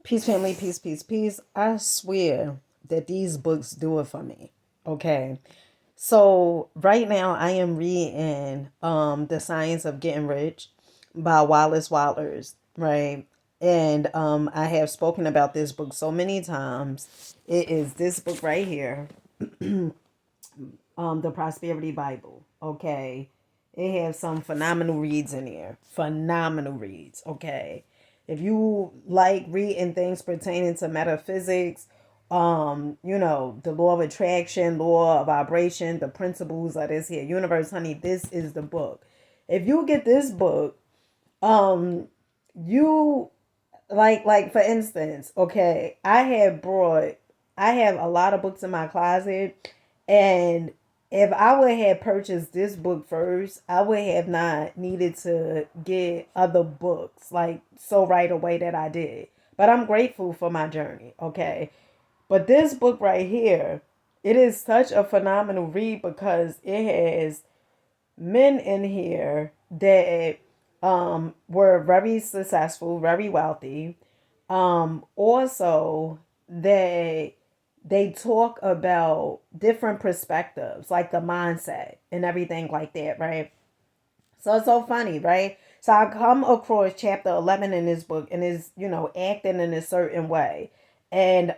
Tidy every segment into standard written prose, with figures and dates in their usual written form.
Peace, family, peace, peace, peace. I swear that these books do it for me. Okay. So right now I am reading The Science of Getting Rich by Wallace Wattles, right? And I have spoken about this book so many times. It is this book right here, The Prosperity Bible. Okay. It has some phenomenal reads in here. Phenomenal reads. Okay. If you like reading things pertaining to metaphysics, the law of attraction, law of vibration, the principles of this here universe, honey, this is the book. If you get this book, um, you like for instance, okay, I have a lot of books in my closet, and if I would have purchased this book first, I would have not needed to get other books like so right away that I did. But I'm grateful for my journey, okay? But this book right here, it is such a phenomenal read because it has men in here that were very successful, very wealthy. Also they talk about different perspectives, like the mindset and everything like that, right? So it's so funny, right? So I come across chapter 11 in this book and is, acting in a certain way. And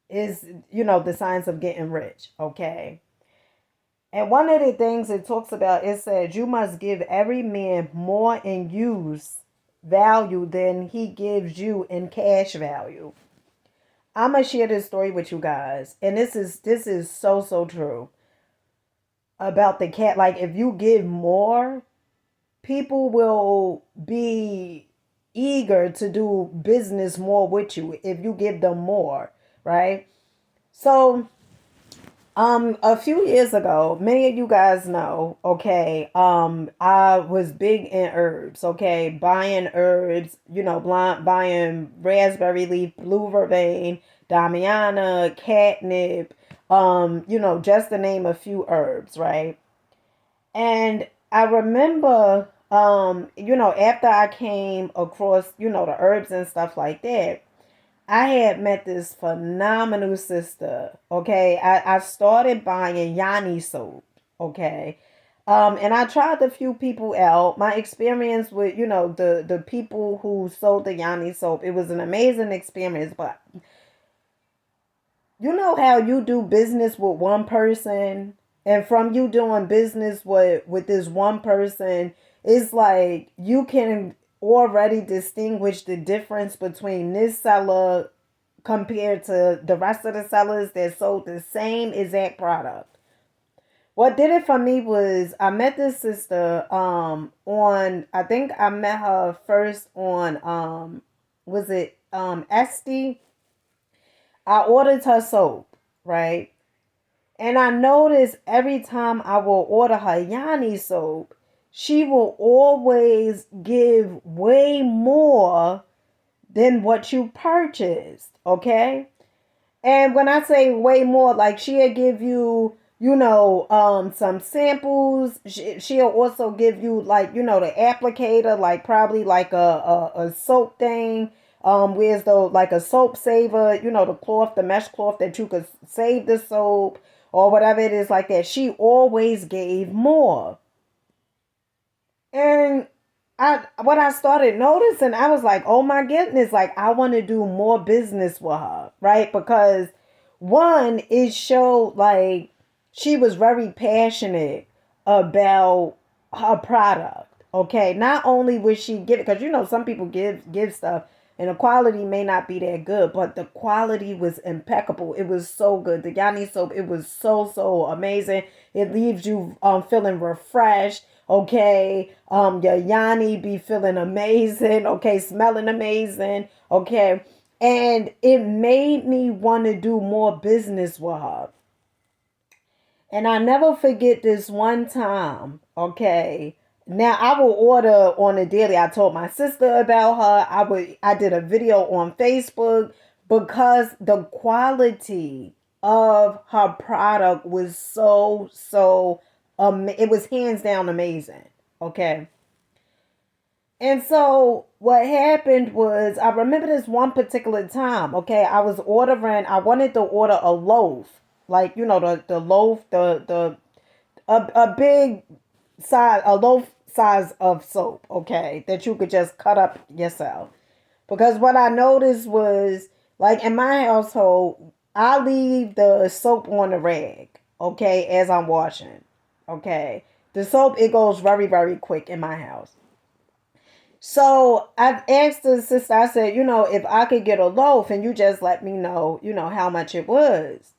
is, the science of getting rich, okay? And one of the things it talks about, it says you must give every man more in use value than he gives you in cash value. I'm gonna share this story with you guys, and this is so true about the cat. Like if you give more, people will be eager to do business more with you if you give them more, right? So a few years ago, many of you guys know, okay, I was big in herbs, okay, buying herbs, buying raspberry leaf, blue vervain, damiana, catnip, just to name a few herbs, right? And I remember, after I came across, the herbs and stuff like that, I had met this phenomenal sister. Okay. I started buying Yanni soap. Okay. And I tried a few people out. My experience with, the people who sold the Yanni soap, it was an amazing experience. But you know how you do business with one person, and from you doing business with this one person, it's like you can already distinguish the difference between this seller compared to the rest of the sellers that sold the same exact product. What did it for me was I met this sister on, I think I met her first on was it Esty. I ordered her soap, right? And I noticed every time I will order her Yanni soap, she will always give way more than what you purchased, okay? And when I say way more, like she'll give you, some samples. She'll also give you like, the applicator, like probably like a soap thing. Where's the like a soap saver, the cloth, the mesh cloth that you could save the soap or whatever it is like that. She always gave more. And what I started noticing, I was like, oh my goodness, like I want to do more business with her, right? Because one, it showed like she was very passionate about her product. Okay. Not only was she giving, because some people give stuff and the quality may not be that good, but the quality was impeccable. It was so good. The Yanni soap, it was so amazing. It leaves you feeling refreshed. Okay, your Yanni be feeling amazing. Okay, smelling amazing. Okay, and it made me want to do more business with her. And I never forget this one time. Okay, now I will order on a daily. I told my sister about her. I did a video on Facebook because the quality of her product was it was hands down amazing. Okay. And so what happened was, I remember this one particular time, okay, I wanted to order a loaf, like, the loaf, a big size, a loaf size of soap, okay, that you could just cut up yourself. Because what I noticed was, like in my household, I leave the soap on the rag, okay, as I'm washing, okay. The soap, it goes very, very quick in my house. So I asked the sister, I said, if I could get a loaf and you just let me know, how much it was.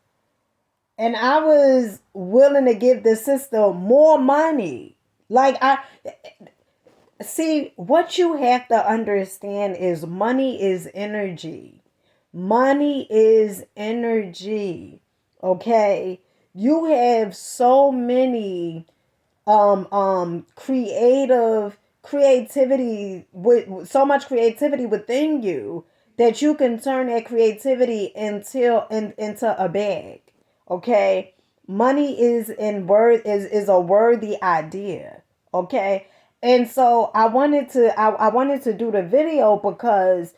And I was willing to give the sister more money. Like, I see, what you have to understand is money is energy. Money is energy. Okay. You have so many creativity, with so much creativity within you, that you can turn that creativity into a bag. Okay. Money is a worthy idea. Okay. And so I wanted to do the video because,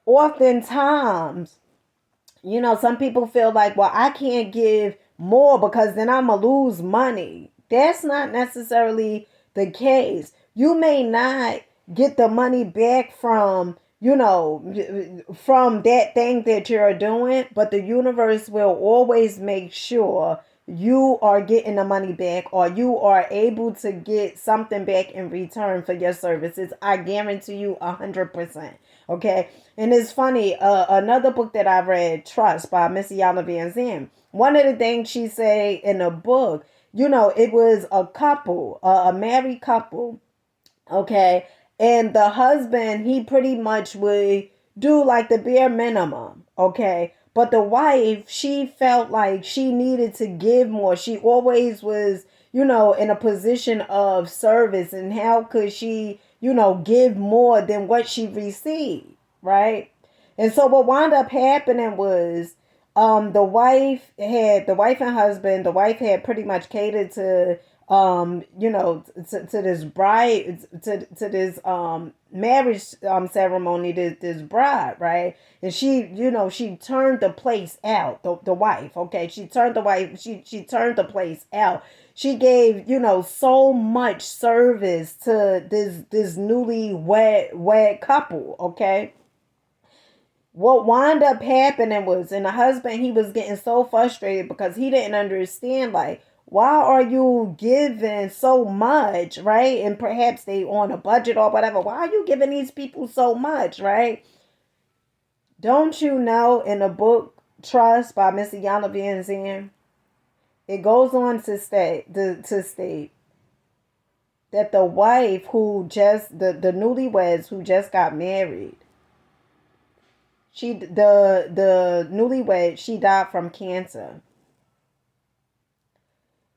oftentimes, some people feel like, well, I can't give more because then I'm going to lose money. That's not necessarily the case. You may not get the money back from that thing that you're doing, but the universe will always make sure you are getting the money back, or you are able to get something back in return for your services. I guarantee you 100%. Okay. And it's funny, another book that I read, Trust by Missy Iyanla Vanzant. One of the things she say in the book, it was a couple, a married couple, okay, and the husband, he pretty much would do like the bare minimum, okay, but the wife, she felt like she needed to give more. She always was, in a position of service, and how could she, give more than what she received, right? And so what wound up happening was, the wife had pretty much catered to, to this bride, to this marriage ceremony, this bride, right? And she turned the place out, the wife, okay? She turned the place out. She gave, so much service to this newly wed couple, okay? What wound up happening was, and the husband, he was getting so frustrated because he didn't understand, like, why are you giving so much, right? And perhaps they on a budget or whatever. Why are you giving these people so much, right? Don't you know, in the book Trust by Missy Iyanla Vanzant, it goes on to state that the wife who just, the newlyweds who just got married, the newlywed, she died from cancer.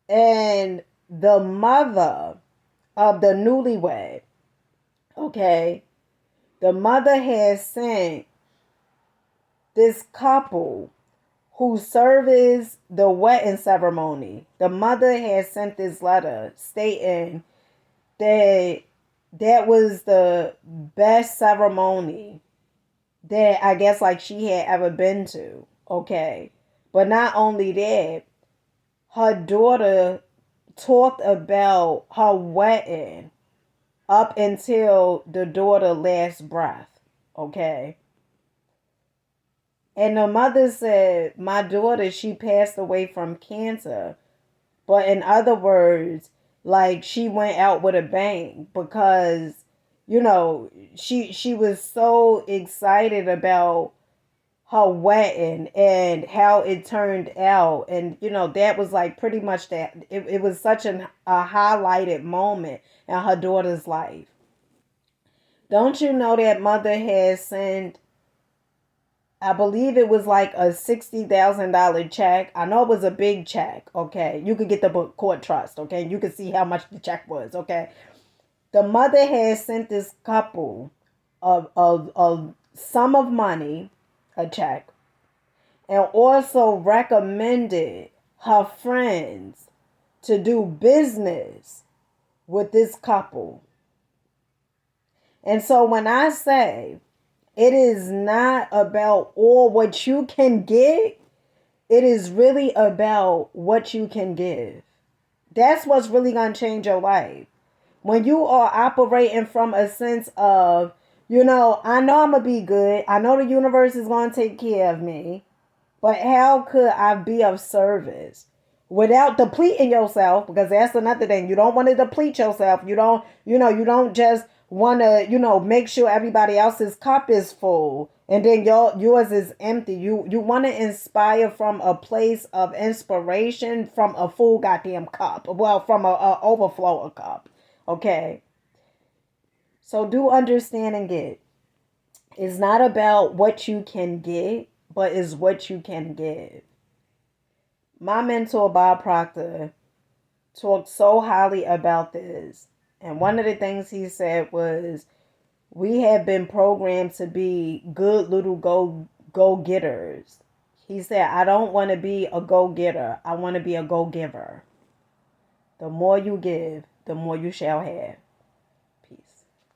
And the mother of the newlywed, okay, the mother has sent this couple who serviced the wedding ceremony. The mother has sent this letter stating that that was the best ceremony that, I guess, like, she had ever been to. Okay. But not only that, her daughter talked about her wedding up until the daughter last breath. Okay. And the mother said, my daughter, she passed away from cancer. But in other words, like, she went out with a bang because, she was so excited about her wedding and how it turned out. And, that was like pretty much that. It was such a highlighted moment in her daughter's life. Don't you know that mother has sent, I believe it was like a $60,000 check. I know it was a big check, okay? You could get the book Court Trust, okay? You could see how much the check was, okay? The mother has sent this couple of sum of money, a check, and also recommended her friends to do business with this couple. And so when I say it is not about all what you can get, it is really about what you can give. That's what's really going to change your life. When you are operating from a sense of, I know I'm going to be good. I know the universe is going to take care of me. But how could I be of service without depleting yourself? Because that's another thing. You don't want to deplete yourself. You don't just want to, make sure everybody else's cup is full and then yours is empty. You want to inspire from a place of inspiration from a full goddamn cup. Well, from a overflow cup. Okay. So do understand and get. It's not about what you can get, but it's what you can give. My mentor, Bob Proctor, talked so highly about this. And one of the things he said was, we have been programmed to be good little go getters. He said, I don't want to be a go getter. I want to be a go giver. The more you give, the more you shall have.